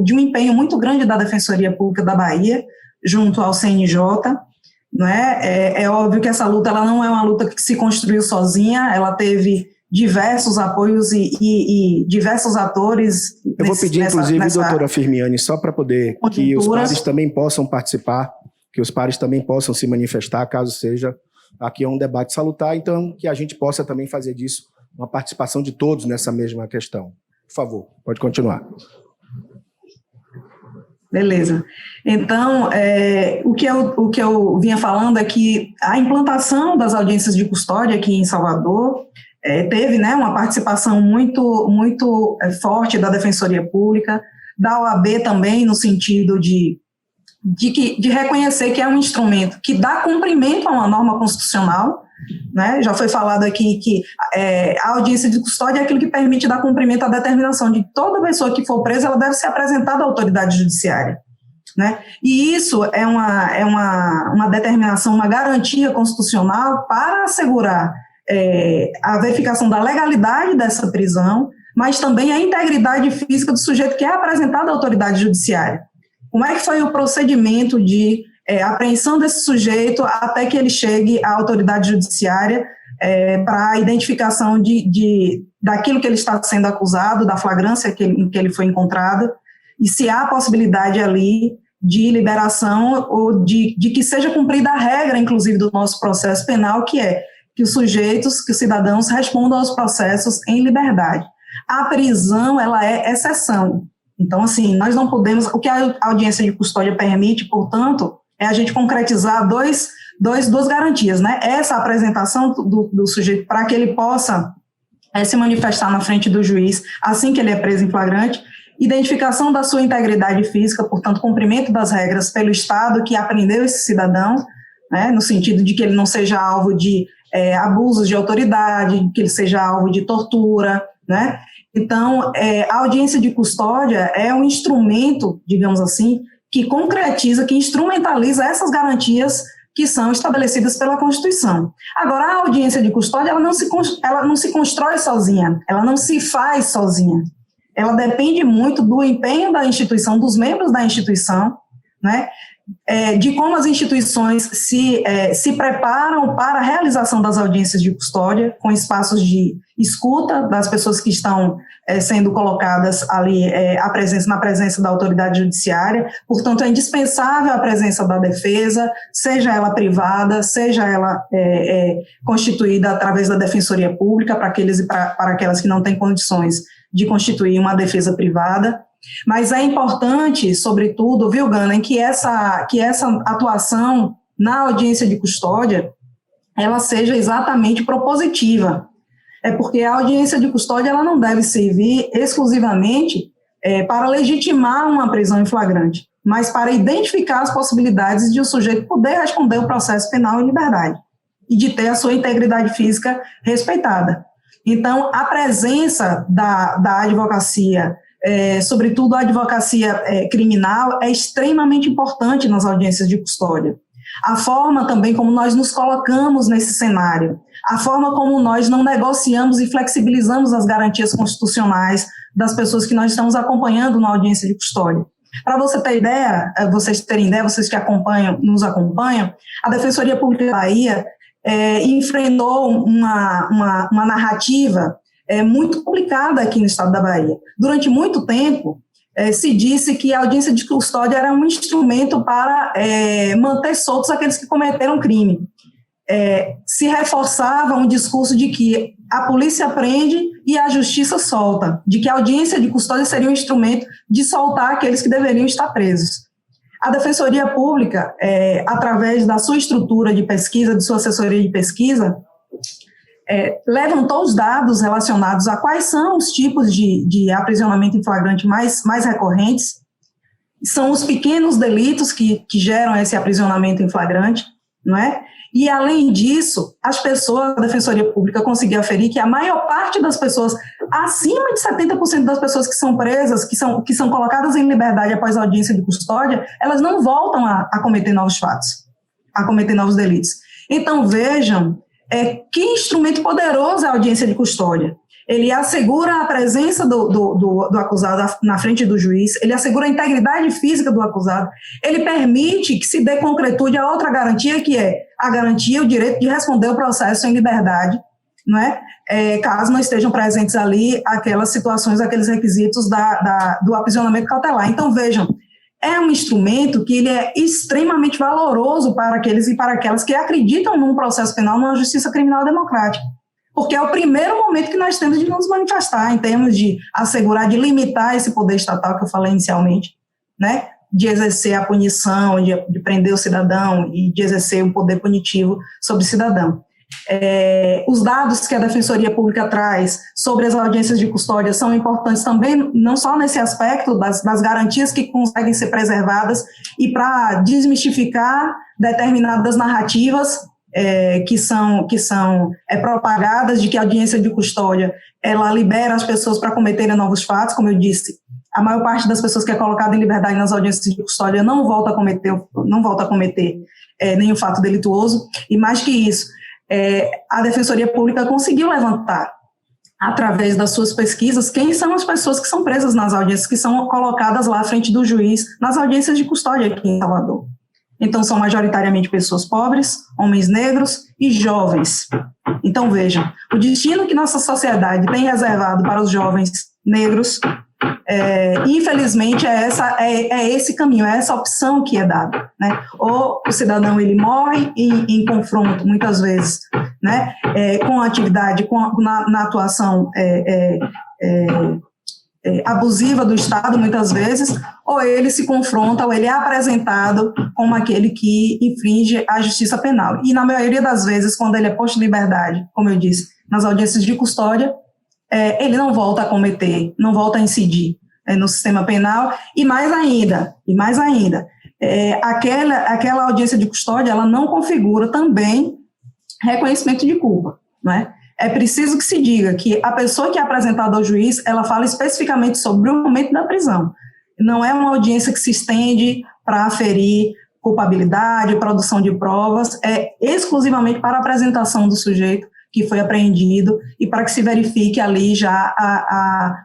S2: de um empenho muito grande da Defensoria Pública da Bahia, junto ao CNJ, não é? É óbvio que essa luta ela não é uma luta que se construiu sozinha, ela teve diversos apoios e diversos atores.
S1: Eu vou pedir, inclusive, doutora Firmiani, só para poder que os pares também possam participar, que os pares também possam se manifestar, caso seja aqui um debate salutar, então que a gente possa também fazer disso uma participação de todos nessa mesma questão. Por favor, pode continuar.
S2: Beleza. Então, o que eu vinha falando é que a implantação das audiências de custódia aqui em Salvador teve, né, uma participação muito forte da Defensoria Pública, da OAB também, no sentido de reconhecer que é um instrumento que dá cumprimento a uma norma constitucional, né? Já foi falado aqui que a audiência de custódia é aquilo que permite dar cumprimento à determinação de toda pessoa que for presa, ela deve ser apresentada à autoridade judiciária, né? E isso é uma determinação, uma garantia constitucional para assegurar a verificação da legalidade dessa prisão, mas também a integridade física do sujeito que é apresentado à autoridade judiciária. Como é que foi o procedimento de apreensão desse sujeito até que ele chegue à autoridade judiciária para a identificação daquilo que ele está sendo acusado, da flagrância em que ele foi encontrado, e se há possibilidade ali de liberação ou de que seja cumprida a regra, inclusive, do nosso processo penal, que é que os cidadãos respondam aos processos em liberdade. A prisão, ela é exceção. Então, assim, nós não podemos... O que a audiência de custódia permite, portanto, é a gente concretizar duas garantias, né? Essa apresentação do sujeito para que ele possa se manifestar na frente do juiz assim que ele é preso em flagrante, identificação da sua integridade física, portanto, cumprimento das regras pelo Estado que apreendeu esse cidadão, né, no sentido de que ele não seja alvo de abusos de autoridade, que ele seja alvo de tortura, né? Então, a audiência de custódia é um instrumento, digamos assim, que concretiza, que instrumentaliza essas garantias que são estabelecidas pela Constituição. Agora, a audiência de custódia, ela não se constrói sozinha, ela não se faz sozinha. Ela depende muito do empenho da instituição, dos membros da instituição, né? De como as instituições se preparam para a realização das audiências de custódia, com espaços de escuta das pessoas que estão sendo colocadas ali na presença da autoridade judiciária. Portanto, é indispensável a presença da defesa, seja ela privada, seja ela constituída através da Defensoria Pública, para aquelas que não têm condições de constituir uma defesa privada. Mas é importante, sobretudo, viu, Gana, que essa atuação na audiência de custódia, ela seja exatamente propositiva. é porque a audiência de custódia ela não deve servir exclusivamente para legitimar uma prisão em flagrante, mas para identificar as possibilidades de o sujeito poder responder o processo penal em liberdade e de ter a sua integridade física respeitada. Então, a presença da advocacia, sobretudo a advocacia criminal, é extremamente importante nas audiências de custódia. A forma também como nós nos colocamos nesse cenário, a forma como nós não negociamos e flexibilizamos as garantias constitucionais das pessoas que nós estamos acompanhando na audiência de custódia. Para você ter ideia, vocês terem ideia, vocês que nos acompanham, a Defensoria Pública da Bahia enfrentou uma narrativa muito complicada aqui no estado da Bahia. Durante muito tempo, se disse que a audiência de custódia era um instrumento para manter soltos aqueles que cometeram crime. Se reforçava um discurso de que a polícia prende e a justiça solta, de que a audiência de custódia seria um instrumento de soltar aqueles que deveriam estar presos. A Defensoria Pública, através da sua estrutura de pesquisa, de sua assessoria de pesquisa, levantou os dados relacionados a quais são os tipos de aprisionamento em flagrante mais recorrentes. São os pequenos delitos que geram esse aprisionamento em flagrante, não é? E, além disso, a Defensoria Pública conseguiu aferir que a maior parte das pessoas, acima de 70% das pessoas que são presas, que são colocadas em liberdade após a audiência de custódia, elas não voltam a cometer novos fatos, a cometer novos delitos. Então, vejam que instrumento poderoso é a audiência de custódia. Ele assegura a presença do acusado na frente do juiz, ele assegura a integridade física do acusado, ele permite que se dê concretude a outra garantia, que é a garantia, o direito de responder o processo em liberdade, não é? Caso não estejam presentes ali aquelas situações, aqueles requisitos do aprisionamento cautelar. Então, vejam, é um instrumento que ele é extremamente valoroso para aqueles e para aquelas que acreditam num processo penal, numa justiça criminal democrática. Porque é o primeiro momento que nós temos de nos manifestar em termos de assegurar, de limitar esse poder estatal que eu falei inicialmente, né? De exercer a punição, de prender o cidadão e de exercer o poder punitivo sobre o cidadão. Os dados que a Defensoria Pública traz sobre as audiências de custódia são importantes também, não só nesse aspecto das garantias que conseguem ser preservadas e para desmistificar determinadas narrativas que são propagadas de que a audiência de custódia ela libera as pessoas para cometerem novos fatos. Como eu disse, a maior parte das pessoas que é colocada em liberdade nas audiências de custódia não volta a cometer nenhum fato delituoso. E mais que isso, a Defensoria Pública conseguiu levantar, através das suas pesquisas, quem são as pessoas que são presas nas audiências, que são colocadas lá à frente do juiz nas audiências de custódia aqui em Salvador. Então, são majoritariamente pessoas pobres, homens negros e jovens. Então, vejam, o destino que nossa sociedade tem reservado para os jovens negros, infelizmente, é esse caminho, é essa opção que é dada, né? Ou o cidadão ele morre em confronto, muitas vezes, né? Com a atividade, na atuação abusiva do Estado, muitas vezes, ou ele se confronta, ou ele é apresentado como aquele que infringe a justiça penal. E, na maioria das vezes, quando ele é posto em liberdade, como eu disse, nas audiências de custódia, ele não volta a cometer, não volta a incidir no sistema penal, e mais ainda, aquela audiência de custódia, ela não configura também reconhecimento de culpa, não é? É preciso que se diga que a pessoa que é apresentada ao juiz, ela fala especificamente sobre o momento da prisão. Não é uma audiência que se estende para aferir culpabilidade, produção de provas, é exclusivamente para a apresentação do sujeito que foi apreendido e para que se verifique ali já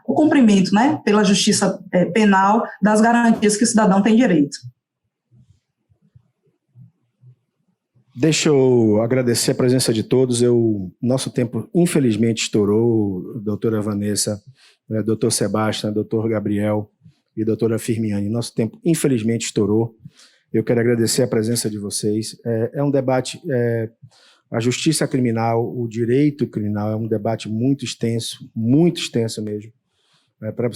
S2: o cumprimento, né, pela justiça penal das garantias que o cidadão tem direito.
S1: Deixa eu agradecer a presença de todos. Nosso tempo, infelizmente, estourou. Doutora Vanessa, doutor Sebastião, doutor Gabriel e doutora Firmiani. Nosso tempo, infelizmente, estourou. Eu quero agradecer a presença de vocês. É um debate... A justiça criminal, o direito criminal é um debate muito extenso mesmo. Para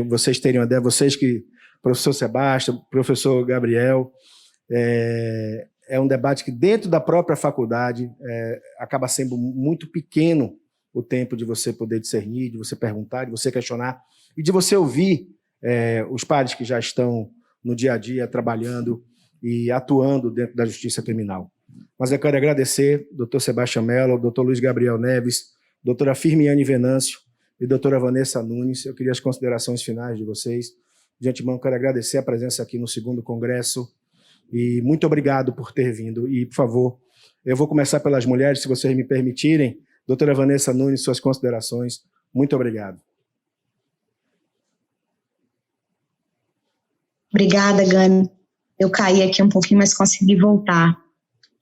S1: vocês terem uma ideia, vocês que... Professor Sebastião, professor Gabriel... É um debate que dentro da própria faculdade acaba sendo muito pequeno o tempo de você poder discernir, de você perguntar, de você questionar e de você ouvir os pares que já estão no dia a dia trabalhando e atuando dentro da justiça criminal. Mas eu quero agradecer doutor Sebastião Mello, doutor Luiz Gabriel Neves, doutora Firmiane Venâncio e doutora Vanessa Nunes. Eu queria as considerações finais de vocês. De antemão, quero agradecer a presença aqui no 2º Congresso e muito obrigado por ter vindo. E, por favor, eu vou começar pelas mulheres, se vocês me permitirem. Doutora Vanessa Nunes, suas considerações. Muito obrigado.
S3: Obrigada, Gani. Eu caí aqui um pouquinho, mas consegui voltar.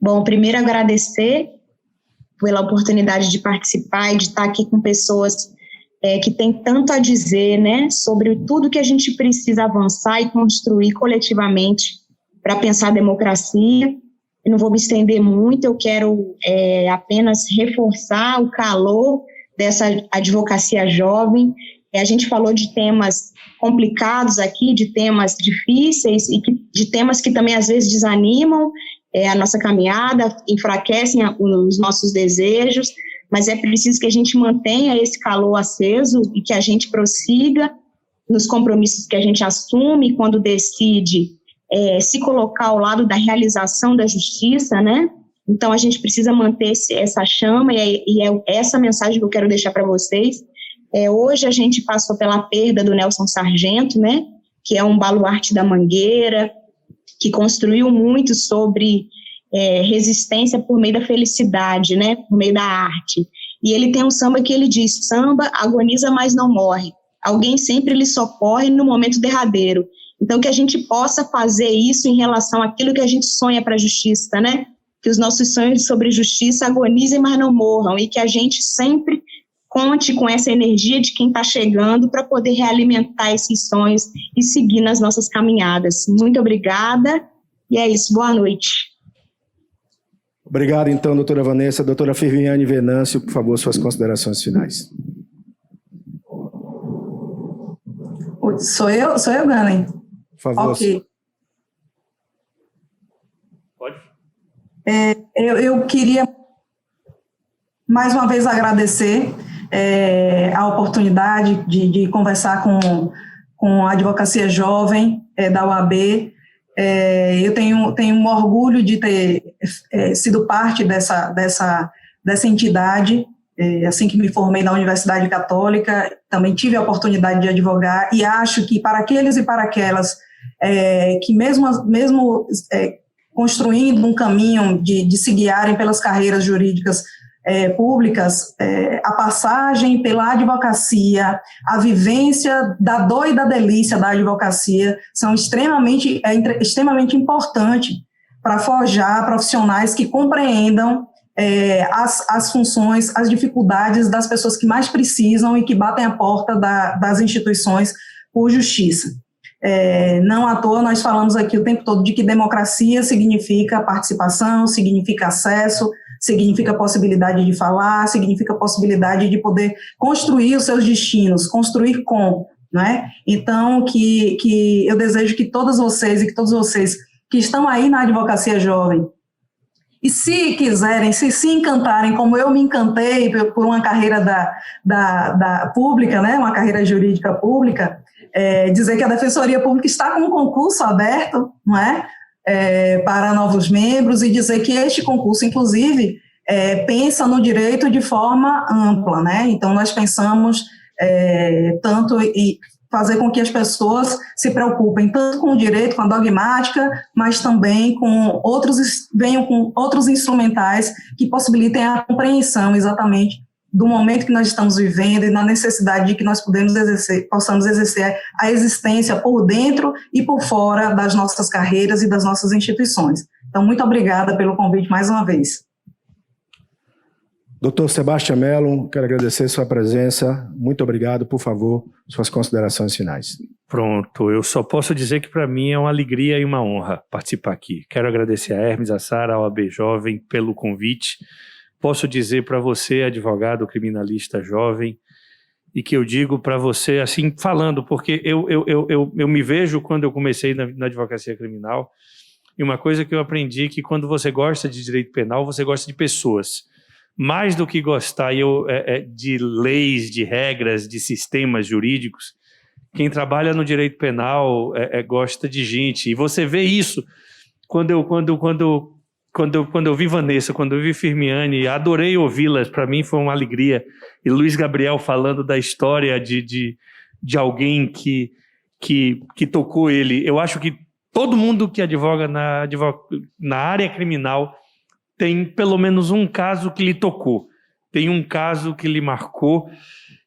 S3: Bom, primeiro agradecer pela oportunidade de participar e de estar aqui com pessoas que têm tanto a dizer, né, sobre tudo que a gente precisa avançar e construir coletivamente para pensar a democracia. Eu não vou me estender muito, eu quero apenas reforçar o calor dessa advocacia jovem. A gente falou de temas complicados aqui, de temas difíceis e de temas que também às vezes desanimam a nossa caminhada, enfraquecem os nossos desejos, mas é preciso que a gente mantenha esse calor aceso e que a gente prossiga nos compromissos que a gente assume quando decide se colocar ao lado da realização da justiça, né? Então a gente precisa manter essa chama e é essa mensagem que eu quero deixar para vocês. Hoje a gente passou pela perda do Nelson Sargento, né, que é um baluarte da Mangueira, que construiu muito sobre resistência por meio da felicidade, né, por meio da arte. E ele tem um samba que ele diz: samba agoniza, mas não morre. Alguém sempre lhe socorre no momento derradeiro. Então que a gente possa fazer isso em relação àquilo que a gente sonha para a justiça, né, que os nossos sonhos sobre justiça agonizem, mas não morram, e que a gente sempre conte com essa energia de quem está chegando para poder realimentar esses sonhos e seguir nas nossas caminhadas. Muito obrigada, e é isso, boa noite.
S1: Obrigado, então, doutora Vanessa. Doutora Firmiane Venâncio, por favor, suas considerações finais.
S2: Sou eu, Gani?
S1: Por favor.
S2: Ok.
S4: Pode?
S2: Eu queria, mais uma vez, agradecer a oportunidade de conversar com a advocacia jovem da UAB. Eu tenho um orgulho de ter sido parte dessa entidade. Assim que me formei na Universidade Católica, também tive a oportunidade de advogar, e acho que para aqueles e para aquelas que mesmo construindo um caminho de se guiarem pelas carreiras jurídicas públicas, a passagem pela advocacia, a vivência da dor e da delícia da advocacia são extremamente importantes para forjar profissionais que compreendam as funções, as dificuldades das pessoas que mais precisam e que batem a porta das instituições por justiça. Não à toa nós falamos aqui o tempo todo de que democracia significa participação, significa acesso, significa possibilidade de falar, significa possibilidade de poder construir os seus destinos, construir não é? Então, que eu desejo que todas vocês e que todos vocês que estão aí na advocacia jovem, e se quiserem, se encantarem, como eu me encantei por uma carreira da pública, né, uma carreira jurídica pública, dizer que a Defensoria Pública está com um concurso aberto, não é? Para novos membros, e dizer que este concurso, inclusive, pensa no direito de forma ampla, né? Então, nós pensamos tanto e fazer com que as pessoas se preocupem tanto com o direito, com a dogmática, mas também venham com outros instrumentais que possibilitem a compreensão exatamente do momento que nós estamos vivendo e na necessidade de que nós possamos exercer a existência por dentro e por fora das nossas carreiras e das nossas instituições. Então, muito obrigada pelo convite mais uma vez.
S1: Doutor Sebastião Mello, quero agradecer sua presença. Muito obrigado. Por favor, suas considerações finais.
S4: Pronto, eu só posso dizer que para mim é uma alegria e uma honra participar aqui. Quero agradecer a Hermes, a Sara, a OAB Jovem pelo convite. Posso dizer para você, advogado criminalista jovem, e que eu digo para você, assim, falando, porque eu me vejo quando eu comecei na advocacia criminal, e uma coisa que eu aprendi é que quando você gosta de direito penal, você gosta de pessoas. mais do que gostar de leis, de regras, de sistemas jurídicos, quem trabalha no direito penal gosta de gente. E você vê isso quando eu vi Vanessa, quando eu vi Firmiani, adorei ouvi-las, para mim foi uma alegria. E Luiz Gabriel falando da história de alguém que tocou ele. Eu acho que todo mundo que advoga na área criminal tem pelo menos um caso que lhe tocou, tem um caso que lhe marcou,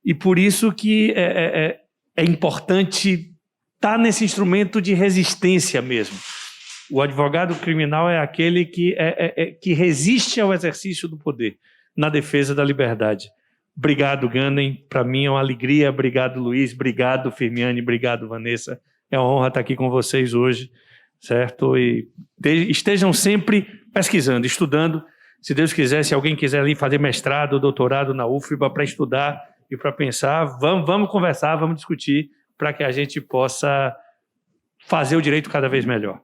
S4: e por isso que é importante estar nesse instrumento de resistência mesmo. O advogado criminal é aquele que resiste ao exercício do poder, na defesa da liberdade. Obrigado, Ghanem. Para mim é uma alegria. Obrigado, Luiz. Obrigado, Firmiani. Obrigado, Vanessa. É uma honra estar aqui com vocês hoje, certo? E estejam sempre pesquisando, estudando. Se Deus quiser, se alguém quiser ali fazer mestrado, doutorado na UFBA para estudar e para pensar, vamos conversar, vamos discutir para que a gente possa fazer o direito cada vez melhor.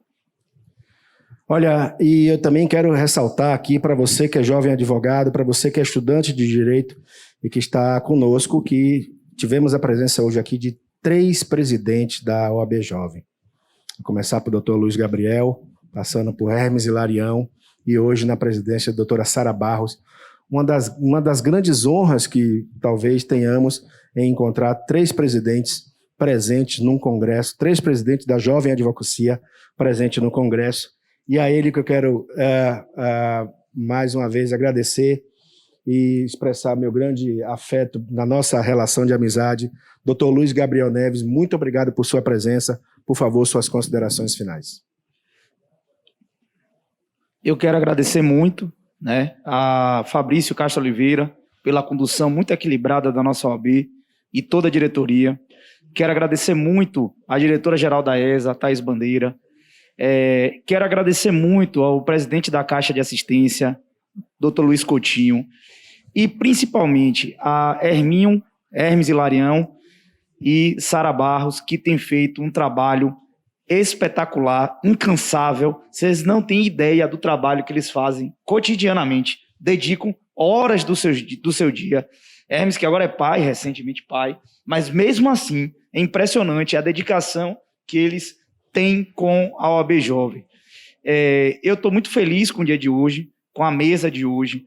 S1: Olha, e eu também quero ressaltar aqui para você que é jovem advogado, para você que é estudante de direito e que está conosco, que tivemos a presença hoje aqui de 3 presidentes da OAB Jovem. Vou começar pelo Dr. Luiz Gabriel, passando por Hermes Hilarião, e hoje na presidência a doutora Sara Barros. Uma das grandes honras que talvez tenhamos em encontrar 3 presidentes presentes num congresso, 3 presidentes da Jovem Advocacia presentes no congresso. E a ele que eu quero, mais uma vez, agradecer e expressar meu grande afeto na nossa relação de amizade. Dr. Luiz Gabriel Neves, muito obrigado por sua presença. Por favor, suas considerações finais.
S5: Eu quero agradecer muito, a Fabrício Castro Oliveira pela condução muito equilibrada da nossa OAB e toda a diretoria. Quero agradecer muito à diretora-geral da ESA, Thaís Bandeira. Quero agradecer muito ao presidente da Caixa de Assistência, Dr. Luiz Coutinho, e principalmente a Hermes Hilarião e Sara Barros, que tem feito um trabalho espetacular, incansável. Vocês não têm ideia do trabalho que eles fazem cotidianamente, dedicam horas do seu dia. Hermes, que agora é pai, recentemente pai, mas mesmo assim é impressionante a dedicação que eles têm com a OAB Jovem. Eu estou muito feliz com o dia de hoje, com a mesa de hoje.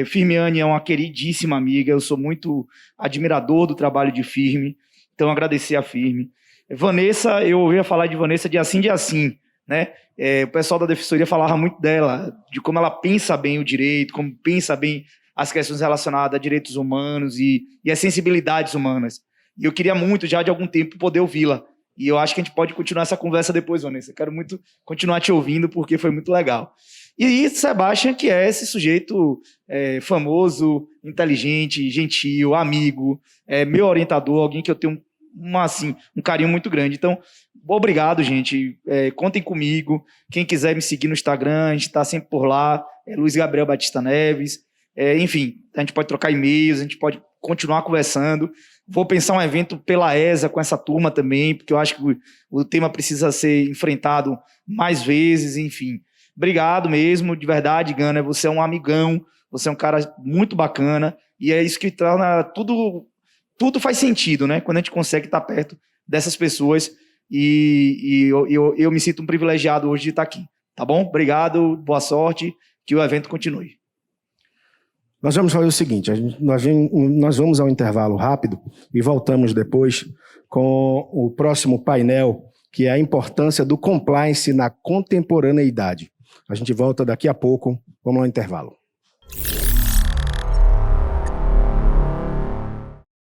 S5: Firmiani é uma queridíssima amiga, eu sou muito admirador do trabalho de Firme, então agradecer a Firme. Vanessa, eu ouvia falar de Vanessa de assim, né? O pessoal da Defensoria falava muito dela, de como ela pensa bem o direito, como pensa bem as questões relacionadas a direitos humanos e as sensibilidades humanas. E eu queria muito, já de algum tempo, poder ouvi-la. E eu acho que a gente pode continuar essa conversa depois, Vanessa. Eu quero muito continuar te ouvindo, porque foi muito legal. E Sebastião, que é esse sujeito famoso, inteligente, gentil, amigo, meu orientador, alguém que eu tenho um carinho muito grande. Então, obrigado, gente. Contem comigo. Quem quiser me seguir no Instagram, a gente está sempre por lá. Luiz Gabriel Batista Neves. Enfim, a gente pode trocar e-mails, a gente pode continuar conversando. Vou pensar um evento pela ESA com essa turma também, porque eu acho que o tema precisa ser enfrentado mais vezes, enfim. Obrigado mesmo, de verdade, Gana. Você é um amigão, você é um cara muito bacana, e é isso que torna tudo faz sentido, né? Quando a gente consegue estar perto dessas pessoas, e eu me sinto um privilegiado hoje de estar aqui. Tá bom? Obrigado, boa sorte, que o evento continue.
S1: Nós vamos fazer o seguinte, nós vamos ao intervalo rápido e voltamos depois com o próximo painel, que é a importância do compliance na contemporaneidade. A gente volta daqui a pouco, vamos ao intervalo.